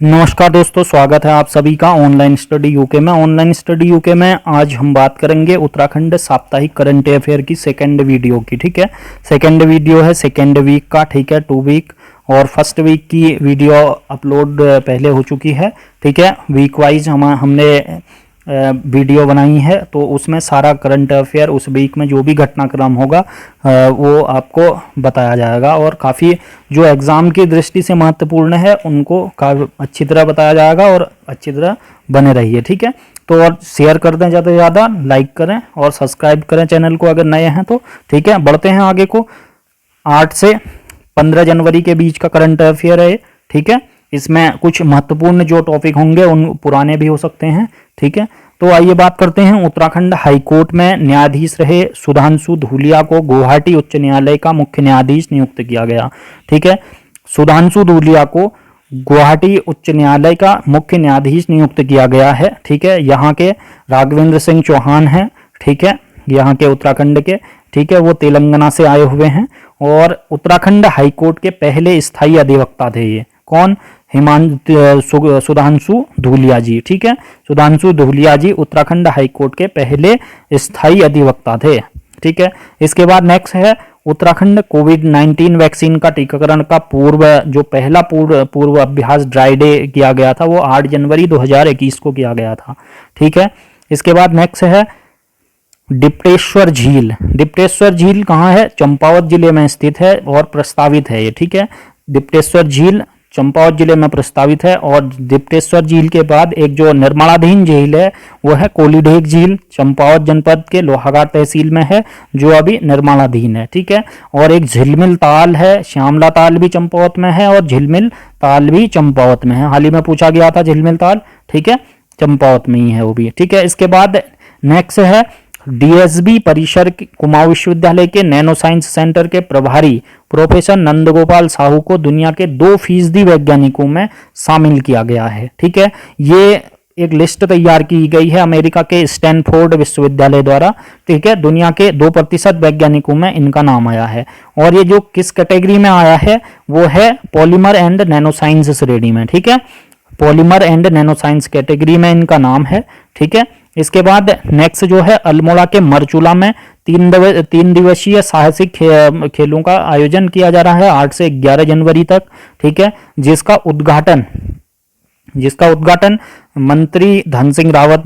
नमस्कार दोस्तों, स्वागत है आप सभी का ऑनलाइन स्टडी यूके में। ऑनलाइन स्टडी यूके में आज हम बात करेंगे उत्तराखंड साप्ताहिक करंट अफेयर की सेकंड वीडियो की। ठीक है, सेकंड वीडियो है सेकंड वीक का। ठीक है, 2 वीक और फर्स्ट वीक की वीडियो अपलोड पहले हो चुकी है। ठीक है, वीक वाइज हमने वीडियो बनाई है, तो उसमें सारा करंट अफेयर उस वीक में जो भी घटनाक्रम होगा वो आपको बताया जाएगा और काफ़ी जो एग्ज़ाम की दृष्टि से महत्वपूर्ण है उनको काफ़ी अच्छी तरह बताया जाएगा और अच्छी तरह बने रहिए। ठीक है, तो और शेयर कर दें ज़्यादा से ज़्यादा, लाइक करें और सब्सक्राइब करें चैनल को अगर नए हैं तो। ठीक है, बढ़ते हैं आगे को। 8 से 15 जनवरी के बीच का करंट अफेयर है। ठीक है, इसमें कुछ महत्वपूर्ण जो टॉपिक होंगे उन पुराने भी हो सकते हैं। ठीक है, तो आइए बात करते हैं। उत्तराखंड हाईकोर्ट में न्यायाधीश रहे सुधांशु धूलिया को गुवाहाटी उच्च न्यायालय का मुख्य न्यायाधीश नियुक्त किया गया। ठीक है, सुधांशु धूलिया को गुवाहाटी उच्च न्यायालय का मुख्य न्यायाधीश नियुक्त किया गया है। ठीक है, यहाँ के राघवेंद्र सिंह चौहान हैं। ठीक है, यहाँ के उत्तराखंड के। ठीक है, वो तेलंगाना से आए हुए हैं और उत्तराखंड हाईकोर्ट के पहले स्थायी अधिवक्ता थे। ये कौन? सुधांशु धूलिया जी। ठीक है, सुधांशु धूलिया जी उत्तराखंड हाईकोर्ट के पहले स्थायी अधिवक्ता थे। ठीक है, इसके बाद नेक्स्ट है उत्तराखंड कोविड-19 वैक्सीन का टीकाकरण का जो पहला पूर्व अभ्यास ड्राई डे किया गया था वो 8 जनवरी 2021 को किया गया था। ठीक है, इसके बाद नेक्स्ट है डिप्टेश्वर झील। डिप्टेश्वर झील कहाँ है? चंपावत जिले में स्थित है और प्रस्तावित है ये। ठीक है, डिप्टेश्वर झील चंपावत जिले में प्रस्तावित है। और डिप्टेश्वर झील के बाद एक जो निर्माणाधीन झील है वो है कोलीढेग झील, चंपावत जनपद के लोहाघाट तहसील में है, जो अभी निर्माणाधीन है। ठीक है, और एक झिलमिल ताल है, श्यामला ताल भी चंपावत में है और झिलमिल ताल भी चंपावत में है। हाल ही में पूछा गया था झिलमिल ताल। ठीक है, चंपावत में ही है वो भी। ठीक है, इसके बाद नेक्स्ट है डीएसबी परिसर कुमाऊं विश्वविद्यालय के नैनो साइंस सेंटर के प्रभारी प्रोफेसर नंदगोपाल साहू को दुनिया के 2% वैज्ञानिकों में शामिल किया गया है। ठीक है, ये एक लिस्ट तैयार की गई है अमेरिका के स्टैनफोर्ड विश्वविद्यालय द्वारा। ठीक है, दुनिया के 2% वैज्ञानिकों में इनका नाम आया है और ये जो किस कैटेगरी में आया है वो है पॉलीमर एंड नैनो साइंस श्रेणी में। ठीक है, polymer and nano science category में इनका नाम है। ठीक है, इसके बाद नेक्स्ट जो है अल्मोड़ा के मरचूला में 3 दिवसीय साहसिक खेलों का आयोजन किया जा रहा है 8 से 11 जनवरी तक। ठीक है, जिसका उद्घाटन मंत्री धन सिंह रावत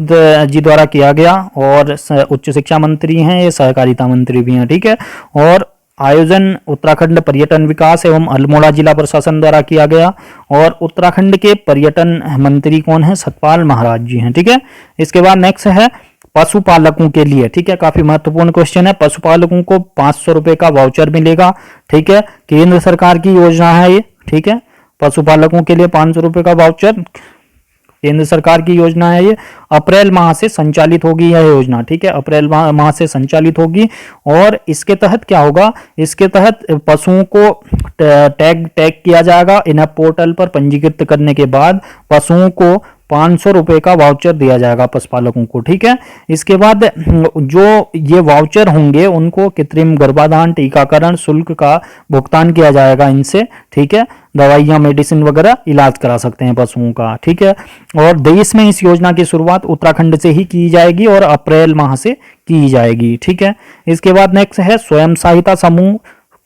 जी द्वारा किया गया और उच्च शिक्षा मंत्री हैं, ये सहकारिता मंत्री भी हैं। ठीक है, और आयोजन उत्तराखंड पर्यटन विकास एवं अल्मोड़ा जिला प्रशासन द्वारा किया गया और उत्तराखंड के पर्यटन मंत्री कौन है? सतपाल महाराज जी हैं। ठीक है, इसके बाद नेक्स्ट है पशुपालकों के लिए। ठीक है, काफी महत्वपूर्ण क्वेश्चन है। पशुपालकों को 500 रुपए का वाउचर मिलेगा। ठीक है, केंद्र सरकार की योजना है ये। ठीक है, पशुपालकों के लिए 500 रुपए का वाउचर केंद्र सरकार की योजना है ये। अप्रैल माह से संचालित होगी यह योजना। ठीक है, अप्रैल माह से संचालित होगी और इसके तहत क्या होगा? इसके तहत पशुओं को टैग किया जाएगा। इन पोर्टल पर पंजीकृत करने के बाद पशुओं को 500 रुपए का वाउचर दिया जाएगा पशुपालकों को। ठीक है, इसके बाद जो ये वाउचर होंगे उनको कृत्रिम गर्भाधान, टीकाकरण शुल्क का भुगतान किया जाएगा इनसे। ठीक है, दवाइयाँ, मेडिसिन वगैरह इलाज करा सकते हैं पशुओं का। ठीक है, और देश में इस योजना की शुरुआत उत्तराखंड से ही की जाएगी और अप्रैल माह से की जाएगी। ठीक है, इसके बाद नेक्स्ट है स्वयं सहायता समूह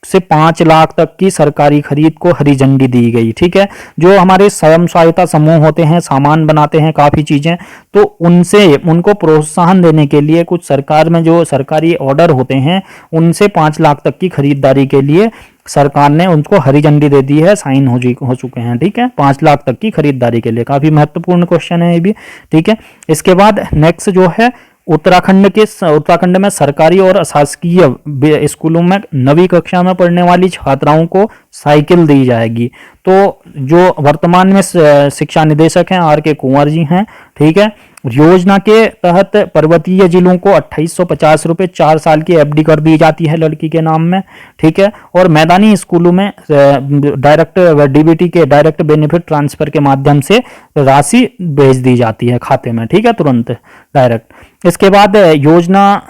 से 5 लाख तक की सरकारी खरीद को हरी झंडी दी गई। ठीक है, जो हमारे स्वयं सहायता समूह होते हैं, सामान बनाते हैं काफ़ी चीज़ें, तो उनको प्रोत्साहन देने के लिए कुछ सरकार में जो सरकारी ऑर्डर होते हैं उनसे 5 लाख तक की खरीदारी के लिए सरकार ने उनको हरी झंडी दे दी है, साइन हो चुके हैं। ठीक है, 5 लाख तक की खरीदारी के लिए। काफ़ी महत्वपूर्ण क्वेश्चन है ये भी। ठीक है, इसके बाद नेक्स्ट जो है उत्तराखंड में सरकारी और अशासकीय स्कूलों में 9वीं कक्षा में पढ़ने वाली छात्राओं को साइकिल दी जाएगी। तो जो वर्तमान में शिक्षा निदेशक हैं आर के कुंवर जी हैं। ठीक है, योजना के तहत पर्वतीय जिलों को 2850 रुपये 4 साल की एफडी कर दी जाती है लड़की के नाम में। ठीक है, और मैदानी स्कूलों में डायरेक्ट डीबीटी के डायरेक्ट बेनिफिट ट्रांसफर के माध्यम से राशि भेज दी जाती है खाते में। ठीक है, तुरंत डायरेक्ट। इसके बाद योजना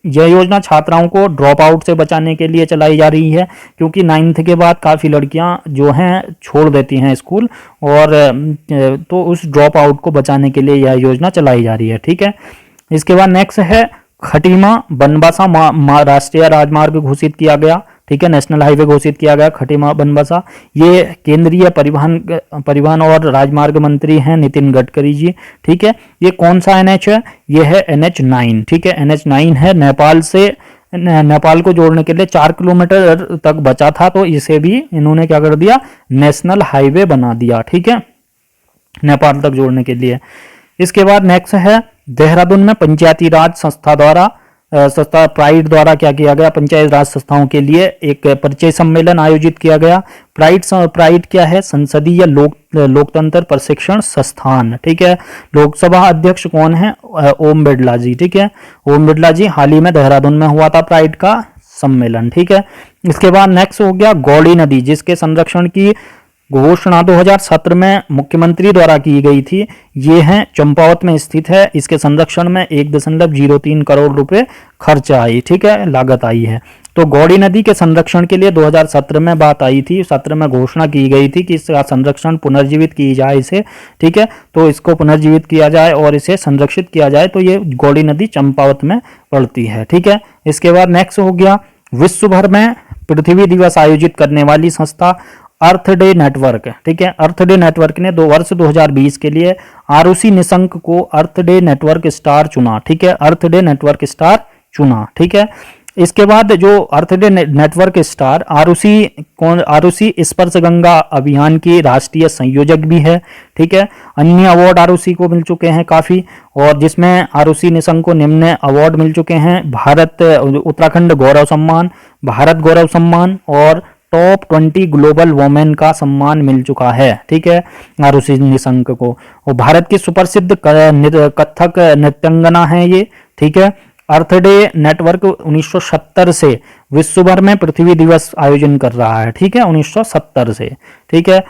यह योजना छात्राओं को ड्रॉप आउट से बचाने के लिए चलाई जा रही है, क्योंकि 9th के बाद काफ़ी लड़कियां जो हैं छोड़ देती हैं स्कूल, और तो उस ड्रॉप आउट को बचाने के लिए यह योजना चलाई जा रही है। ठीक है, इसके बाद नेक्स्ट है खटीमा बनबसा राष्ट्रीय राजमार्ग घोषित किया गया। ठीक है, नेशनल हाईवे घोषित किया गया खटीमा बनबसा। ये केंद्रीय परिवहन और राजमार्ग मंत्री हैं नितिन गडकरी जी। ठीक है, ये कौन सा NH है? ये है NH9। ठीक है, NH9 है। नेपाल को जोड़ने के लिए 4 किलोमीटर तक बचा था, तो इसे भी इन्होंने क्या कर दिया, नेशनल हाईवे बना दिया। ठीक है, नेपाल तक जोड़ने के लिए। इसके बाद नेक्स्ट है देहरादून में पंचायती राज संस्था प्राइड द्वारा क्या किया गया, पंचायत राज संस्थाओं के लिए एक परिचय सम्मेलन आयोजित किया गया। प्राइड क्या है? संसदीय लोकतंत्र प्रशिक्षण संस्थान। ठीक है, लोकसभा अध्यक्ष कौन है? ओम बिरला जी। ठीक है, ओम बिरला जी। हाल ही में देहरादून में हुआ था प्राइड का सम्मेलन। ठीक है, इसके बाद नेक्स्ट हो गया गौड़ी नदी, जिसके संरक्षण की घोषणा 2017 में मुख्यमंत्री द्वारा की गई थी। ये है चंपावत में स्थित है। इसके संरक्षण में 1.03 करोड़ रुपए खर्च आई। ठीक है, लागत आई है। तो गौड़ी नदी के संरक्षण के लिए 2017 में बात आई थी, 17 में घोषणा की गई थी कि इसका संरक्षण पुनर्जीवित की जाए इसे। ठीक है, तो इसको पुनर्जीवित किया जाए और इसे संरक्षित किया जाए। तो ये गौड़ी नदी चंपावत में पड़ती है। ठीक है, इसके बाद नेक्स्ट हो गया विश्व भर में पृथ्वी दिवस आयोजित करने वाली संस्था अर्थ डे नेटवर्क। ठीक है, अर्थ डे नेटवर्क ने वर्ष 2020 के लिए आरुषि निशंक को अर्थ डे नेटवर्क स्टार चुना। ठीक है, अर्थ डे नेटवर्क स्टार चुना। ठीक है, इसके बाद जो अर्थ डे नेटवर्क स्टार आरुषि स्पर्श गंगा अभियान की राष्ट्रीय संयोजक भी है। ठीक है, अन्य अवार्ड आरुषि को मिल चुके हैं काफ़ी, और जिसमें आरुषि निशंक को निम्न अवार्ड मिल चुके हैं: उत्तराखंड गौरव सम्मान, भारत गौरव सम्मान और टॉप 20 ग्लोबल वोमेन का सम्मान मिल चुका है। ठीक है, आरुषि निशंक को। और भारत की सुप्रसिद्ध कथक नृत्यांगना है ये। ठीक है, अर्थ डे नेटवर्क 1970 से विश्व भर में पृथ्वी दिवस आयोजन कर रहा है। ठीक है, 1970 से। ठीक है,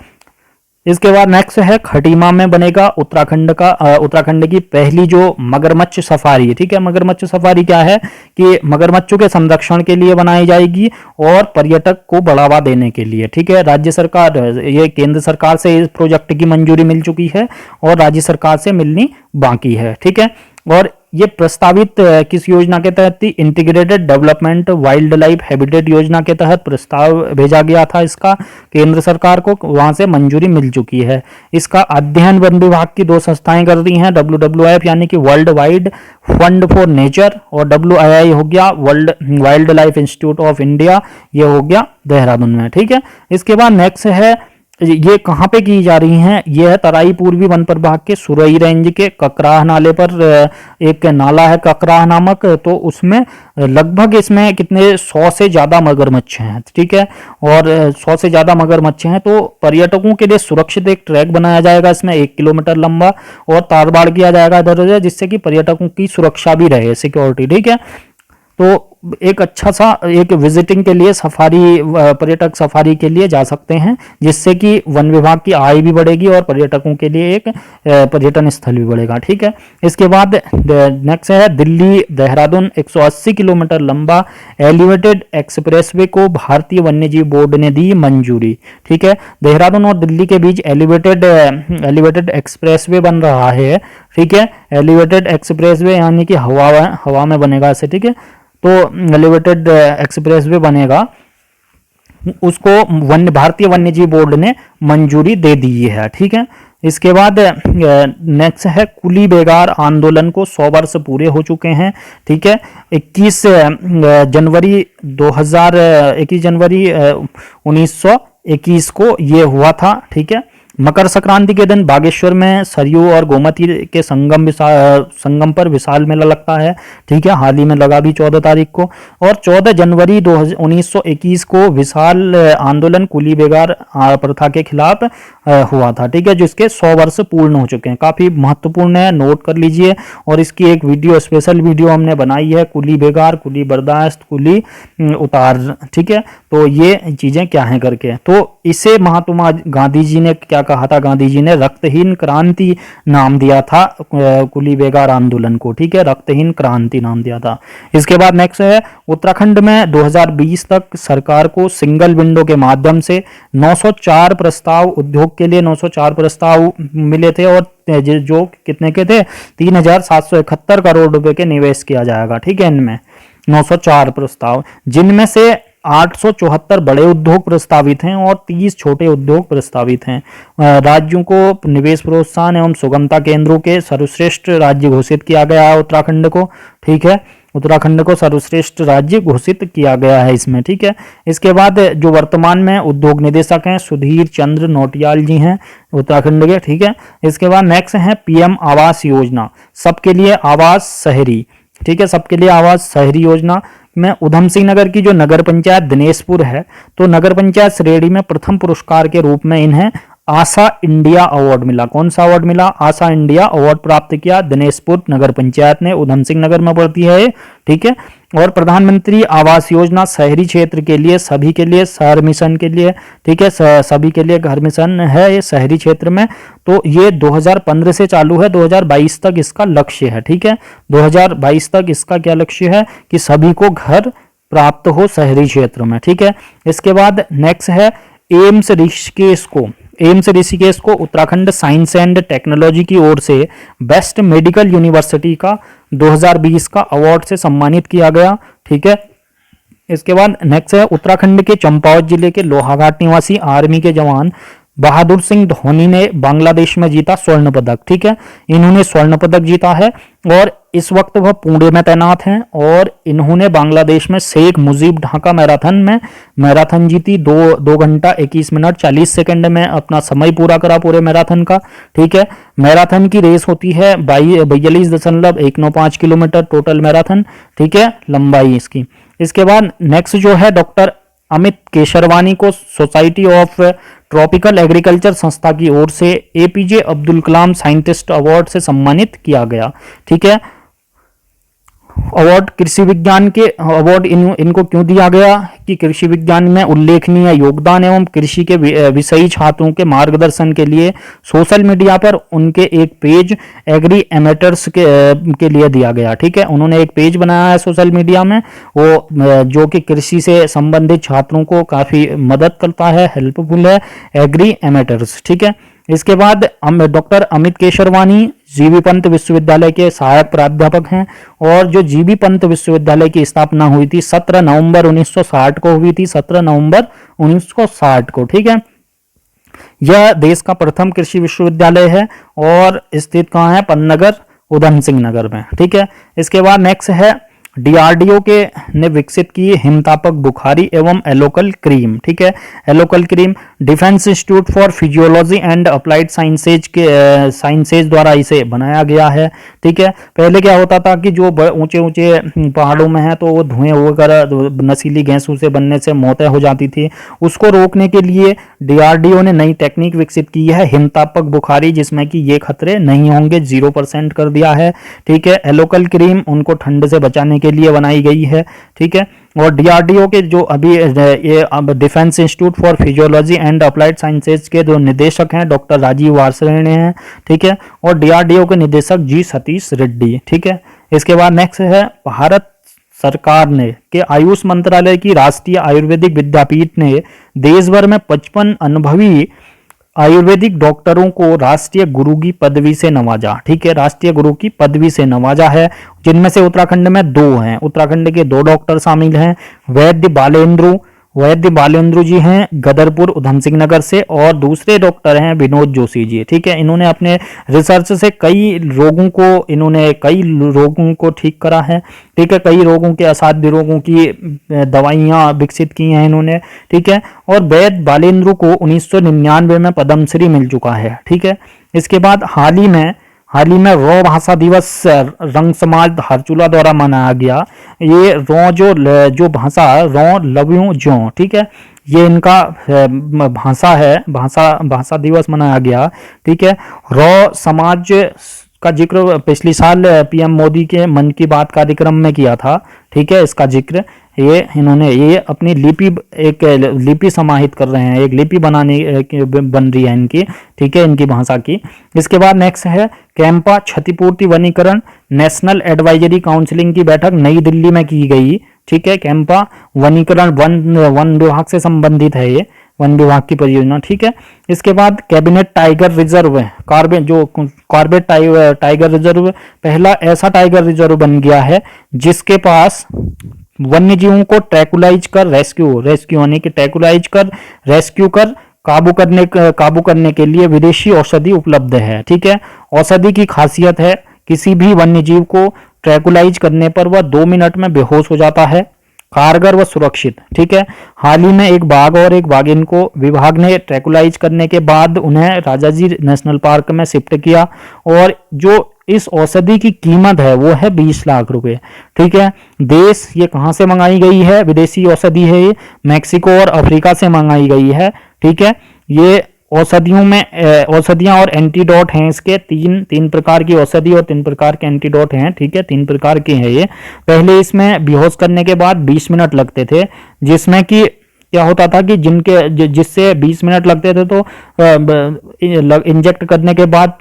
इसके बाद नेक्स्ट है खटीमा में बनेगा उत्तराखंड की पहली जो मगरमच्छ सफारी। ठीक है, मगरमच्छ सफारी क्या है कि मगरमच्छों के संरक्षण के लिए बनाई जाएगी और पर्यटक को बढ़ावा देने के लिए। ठीक है, राज्य सरकार, ये केंद्र सरकार से इस प्रोजेक्ट की मंजूरी मिल चुकी है और राज्य सरकार से मिलनी बाकी है। ठीक है, और ये प्रस्तावित किस योजना के तहत थी? Integrated development wild life habitat योजना के तहत प्रस्ताव भेजा गया था इसका केंद्र सरकार को, वहां से मंजूरी मिल चुकी है। इसका अध्ययन वन विभाग की 2 संस्थाएं कर रही हैं, WWF यानी कि world wide fund for nature, और WII हो गया world wild life institute of India, ये हो गया देहरादून में। ठीक है, इसके बाद नेक्स्ट है ये कहाँ पे की जा रही हैं? ये है तराई पूर्वी वन प्रभाग के सुरई रेंज के ककराह नाले पर एक नाला है ककराह नामक, तो उसमें लगभग इसमें कितने 100 से ज़्यादा मगरमच्छ हैं। ठीक है, और 100 से ज़्यादा मगरमच्छ हैं, तो पर्यटकों के लिए सुरक्षित एक ट्रैक बनाया जाएगा इसमें 1 किलोमीटर लंबा, और तारबाड़ किया जाएगा इधर उधर, जिससे कि पर्यटकों की सुरक्षा भी रहे, सिक्योरिटी। ठीक है, तो एक अच्छा सा एक विजिटिंग के लिए पर्यटक सफारी के लिए जा सकते हैं, जिससे कि वन विभाग की आय भी बढ़ेगी और पर्यटकों के लिए एक पर्यटन स्थल भी बढ़ेगा। ठीक है, इसके बाद नेक्स्ट है दिल्ली देहरादून 180 किलोमीटर लंबा एलिवेटेड एक्सप्रेसवे को भारतीय वन्यजीव बोर्ड ने दी मंजूरी। ठीक है, देहरादून और दिल्ली के बीच एलिवेटेड एक्सप्रेसवे बन रहा है। ठीक है, एलिवेटेड एक्सप्रेसवे यानी कि हवा में बनेगा ऐसे। ठीक है, तो एलिवेटेड एक्सप्रेसवे बनेगा, उसको भारतीय वन्यजीव बोर्ड ने मंजूरी दे दी है। ठीक है, इसके बाद नेक्स्ट है कुली बेगार आंदोलन को 100 वर्ष पूरे हो चुके हैं। ठीक है, 21 जनवरी 1921 को ये हुआ था। ठीक है, मकर संक्रांति के दिन बागेश्वर में सरयू और गोमती के संगम पर विशाल मेला लगता है। ठीक है, हाल ही में लगा भी 14 तारीख को। और 14 जनवरी 1921 को विशाल आंदोलन कुली बेगार प्रथा के खिलाफ हुआ था, ठीक है, जिसके 100 वर्ष पूर्ण हो चुके हैं। काफी महत्वपूर्ण है, नोट कर लीजिए। और इसकी एक वीडियो, स्पेशल वीडियो हमने बनाई है, कुली बेगार, कुली बर्दाश्त, कुली उतार, ठीक है। तो ये चीजें क्या हैं करके, तो इसे महात्मा गांधी जी ने क्या कहा था, गांधी जी ने रक्तहीन क्रांति नाम दिया था कुली बेगार आंदोलन को, ठीक है, रक्तहीन क्रांति नाम दिया था। इसके बाद नेक्स्ट है, उत्तराखंड में 2020 तक सरकार को सिंगल विंडो के माध्यम से 904 प्रस्ताव, उद्योग के लिए 904 प्रस्ताव मिले थे, और जो कितने के थे, 3771 करोड़ रुपए के निवेश किया जाएगा, ठीक है। इनमें 904 प्रस्ताव, जिनमें से 874 बड़े उद्योग प्रस्तावित हैं और 30 छोटे उद्योग प्रस्तावित हैं। राज्यों को निवेश प्रोत्साहन एवं सुगमता केंद्रों के सर्वश्रेष्ठ राज्य घोषित किया गया है उत्तराखंड को, ठीक है। उत्तराखंड को सर्वश्रेष्ठ राज्य घोषित किया गया है इसमें, ठीक है। इसके बाद जो वर्तमान में उद्योग निदेशक हैं, सुधीर चंद्र नौटियाल जी हैं उत्तराखंड के, ठीक है। इसके बाद नेक्स्ट है पीएम आवास योजना, सबके लिए आवास शहरी, ठीक है, सबके लिए आवास शहरी योजना में उधम सिंह नगर की जो नगर पंचायत दिनेशपुर है, तो नगर पंचायत श्रेणी में प्रथम पुरस्कार के रूप में इन्हें आशा इंडिया अवार्ड मिला। कौन सा अवार्ड मिला? आशा इंडिया अवार्ड प्राप्त किया दिनेशपुर नगर पंचायत ने, उधम सिंह नगर में पड़ती है, ठीक है। और प्रधानमंत्री आवास योजना शहरी क्षेत्र के लिए, सभी के लिए, शहर मिशन के लिए, ठीक है, सभी के लिए घर मिशन है ये शहरी क्षेत्र में। तो ये 2015 से चालू है, 2022 तक इसका लक्ष्य है, ठीक है। 2022 तक इसका क्या लक्ष्य है कि सभी को घर प्राप्त हो शहरी क्षेत्र में, ठीक है। इसके बाद नेक्स्ट है एम्स ऋषिकेश को उत्तराखंड साइंस एंड टेक्नोलॉजी की ओर से बेस्ट मेडिकल यूनिवर्सिटी का 2020 का अवार्ड से सम्मानित किया गया, ठीक है। इसके बाद नेक्स्ट है उत्तराखंड के चंपावत जिले के लोहाघाट निवासी आर्मी के जवान बहादुर सिंह धोनी ने बांग्लादेश में जीता स्वर्ण पदक, ठीक है। इन्होंने स्वर्ण पदक जीता है और इस वक्त वह पुणे में तैनात हैं, और इन्होंने बांग्लादेश में शेख मुजीब ढाका मैराथन में मैराथन जीती, 2 घंटा 21 मिनट 40 सेकंड में अपना समय पूरा करा पूरे मैराथन का, ठीक है। मैराथन की रेस होती है 42.195 किलोमीटर टोटल मैराथन, ठीक है, लंबाई इसकी। इसके बाद नेक्स्ट जो है डॉक्टर अमित केशरवानी को सोसाइटी ऑफ ट्रॉपिकल एग्रीकल्चर संस्था की ओर से APJ Abdul Kalam scientist award से सम्मानित किया गया, ठीक है। अवार्ड कृषि विज्ञान के अवार्ड इनको क्यों दिया गया कि कृषि विज्ञान में उल्लेखनीय योगदान एवं कृषि के विषयी छात्रों के मार्गदर्शन के लिए सोशल मीडिया पर उनके एक पेज एग्री एमेटर्स के लिए दिया गया, ठीक है। उन्होंने एक पेज बनाया है सोशल मीडिया में, वो जो कि कृषि से संबंधित छात्रों को काफी मदद करता है, हेल्पफुल है, एग्री एमेटर्स, ठीक है। इसके बाद डॉक्टर अमित केशरवानी जीबी पंत विश्वविद्यालय के सहायक प्राध्यापक हैं, और जो जीबी पंत विश्वविद्यालय की स्थापना हुई थी 17 नवंबर 1960 को हुई थी, 17 नवंबर 1960 को, ठीक है। यह देश का प्रथम कृषि विश्वविद्यालय है और स्थित कहाँ है? पन्नगर उधम सिंह नगर में, ठीक है। इसके बाद नेक्स्ट है डीआरडीओ के ने विकसित की हिमतापक बुखारी एवं एलोकल क्रीम, ठीक है। एलोकल cream defence institute for physiology and applied sciences द्वारा इसे बनाया गया है, ठीक है। पहले क्या होता था कि जो ऊंचे ऊंचे पहाड़ों में है तो वो धुएं वगैरह नशीली गैसों से बनने से मौतें हो जाती थी, उसको रोकने के लिए डीआरडीओ ने नई टेक्निक विकसित की है हिमतापक बुखारी, जिसमें कि ये खतरे नहीं होंगे, 0% कर दिया है, ठीक है। एलोकल क्रीम उनको ठंड से बचाने के लिए बनाई गई है, ठीक है। और डीआरडीओ के जो अभी ये defence institute for physiology and applied sciences के जो निदेशक हैं डॉक्टर राजीव वार्ष्णेय हैं, ठीक है। और डीआरडीओ के निदेशक जी सतीश रेड्डी, ठीक है। इसके बाद नेक्स्ट है भारत सरकार ने के आयुष मंत्रालय की राष्ट्रीय आयुर्वेदिक विद्यापीठ ने देश भर में 55 अनुभवी आयुर्वेदिक डॉक्टरों को राष्ट्रीय गुरु की पदवी से नवाजा, ठीक है, राष्ट्रीय गुरु की पदवी से नवाजा है, जिनमें से उत्तराखंड में 2 हैं। उत्तराखंड के 2 डॉक्टर शामिल हैं, वैद्य बालेंद्र जी हैं गदरपुर उधम सिंह नगर से, और दूसरे डॉक्टर हैं विनोद जोशी जी, ठीक है। इन्होंने अपने रिसर्च से कई रोगों को ठीक करा है, ठीक है, कई रोगों के असाध्य रोगों की दवाइयां विकसित की हैं इन्होंने, ठीक है। और वैद्य बालेंद्र को 1999 में पद्मश्री मिल चुका है, ठीक है। इसके बाद हाल हाल ही में रॉ भाषा दिवस रंग समाज धारचूला द्वारा मनाया गया। ये रॉ जो भाषा रॉ लव्यू ज्यों, ठीक है, ये इनका भाषा है, भाषा दिवस मनाया गया, ठीक है। रॉ समाज का जिक्र पिछली साल पीएम मोदी के मन की बात कार्यक्रम में किया था, ठीक है। इसका जिक्र ये इन्होंने ये अपनी एक लिपि समाहित कर रहे हैं, एक लिपि बन रही है इनकी, ठीक है, इनकी भाषा की। इसके बाद नेक्स्ट है कैंपा क्षतिपूर्ति वनीकरण नेशनल एडवाइजरी काउंसिलिंग की बैठक नई दिल्ली में की गई, ठीक है। कैंपा वनीकरण वन विभाग से संबंधित है, ये वन विभाग की परियोजना, ठीक है। इसके बाद cabinet tiger reserve Corbett tiger reserve पहला ऐसा टाइगर रिजर्व बन गया है जिसके पास वन्यजीवों को ट्रैकुलाइज कर रेस्क्यू कर काबू करने के लिए विदेशी औषधि उपलब्ध है, ठीक है। औषधि की खासियत है किसी भी वन्यजीव को ट्रैकुलाइज करने पर वह 2 मिनट में बेहोश हो जाता है, कारगर व सुरक्षित, ठीक है। हाल ही में एक बाघ और एक बाघिन को विभाग ने ट्रैकुलाइज करने के बाद उन्हें राजाजी नेशनल पार्क में शिफ्ट किया और जो इस औषधि की कीमत है वो है 20 लाख रुपए, ठीक है। देश ये कहां से मंगाई गई है, विदेशी औषधि है ये मैक्सिको और अफ्रीका से मंगाई गई है, ठीक है। ये औषधियां और एंटीडोट हैं, इसके तीन प्रकार की औषधि और 3 प्रकार के एंटीडोट हैं, ठीक है, 3 प्रकार के हैं ये। पहले इसमें बेहोश करने के बाद 20 मिनट लगते थे, जिसमें कि क्या होता था कि जिससे 20 मिनट लगते थे तो इंजेक्ट करने के बाद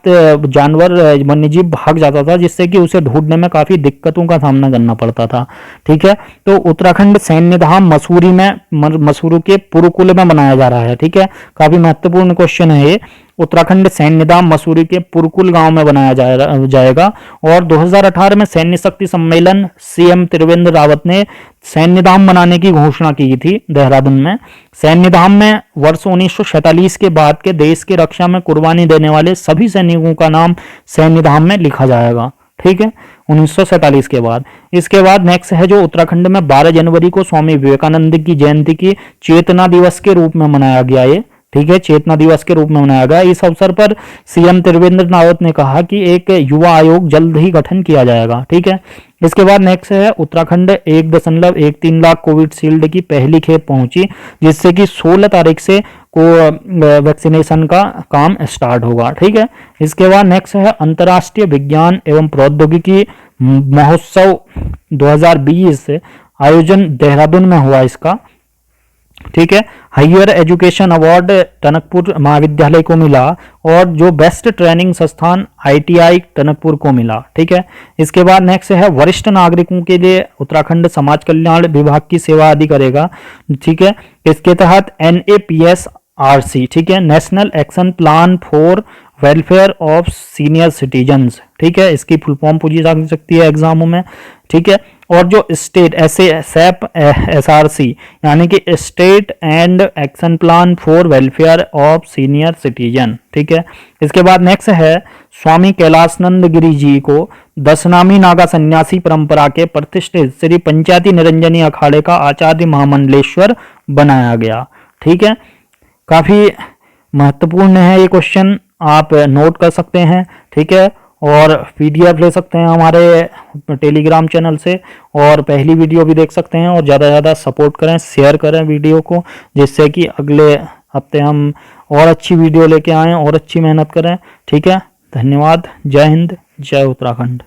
जानवर वन्यजीव भाग जाता था, जिससे कि उसे ढूंढने में काफी दिक्कतों का सामना करना पड़ता था, ठीक है। तो उत्तराखंड सैन्य धाम मसूरी के पुरुकुल में बनाया जा रहा है, ठीक है। काफी महत्वपूर्ण क्वेश्चन है ये। उत्तराखंड सैन्य धाम मसूरी के पुरकुल गांव में बनाया जाएगा और 2018 में सैन्य शक्ति सम्मेलन सीएम त्रिवेंद्र रावत ने सैन्य धाम बनाने की घोषणा की थी देहरादून में। सैन्य धाम में वर्ष 1947 के बाद के देश की रक्षा में कुर्बानी देने वाले सभी सैनिकों का नाम सैन्य धाम में लिखा जाएगा, ठीक है, 1947 के बाद। इसके बाद नेक्स्ट है जो उत्तराखंड में 12 जनवरी को स्वामी विवेकानंद की जयंती की चेतना दिवस के रूप में मनाया गया, ये ठीक है, चेतना दिवस के रूप में मनाया गया। इस अवसर पर सीएम त्रिवेंद्र रावत ने कहा कि एक युवा आयोग जल्द ही गठन किया जाएगा, ठीक है। इसके बाद नेक्स्ट है उत्तराखंड 1.13 लाख कोविशील्ड की पहली खेप पहुंची, जिससे कि 16 तारीख से वैक्सीनेशन का काम स्टार्ट होगा, ठीक है। इसके बाद नेक्स्ट है अंतर्राष्ट्रीय विज्ञान एवं प्रौद्योगिकी महोत्सव 2020 आयोजन देहरादून में हुआ इसका, ठीक है। हायर एजुकेशन अवार्ड टनकपुर महाविद्यालय को मिला और जो बेस्ट ट्रेनिंग संस्थान आईटीआई टनकपुर को मिला, ठीक है। इसके बाद नेक्स्ट है वरिष्ठ नागरिकों के लिए उत्तराखंड समाज कल्याण विभाग की सेवा आदि करेगा, ठीक है। इसके तहत NAPSRC, ठीक है, national action plan for welfare of senior citizens, ठीक है, इसकी फुल फॉर्म पूछी जा सकती है एग्जामों में, ठीक है। और जो स्टेट SAP SRC यानी कि state and action plan for welfare of senior citizen, ठीक है। इसके बाद नेक्स्ट है स्वामी कैलाशनंद गिरी जी को दशनामी नागा सन्यासी परंपरा के प्रतिष्ठित श्री पंचायती निरंजनी अखाड़े का आचार्य महामंडलेश्वर बनाया गया, ठीक है। काफी महत्वपूर्ण है ये क्वेश्चन, आप नोट कर सकते हैं, ठीक है। और PDF ले सकते हैं हमारे टेलीग्राम चैनल से और पहली वीडियो भी देख सकते हैं और ज़्यादा से ज़्यादा सपोर्ट करें, शेयर करें वीडियो को, जिससे कि अगले हफ्ते हम और अच्छी वीडियो लेके आएँ और अच्छी मेहनत करें, ठीक है। धन्यवाद। जय हिंद, जय उत्तराखंड।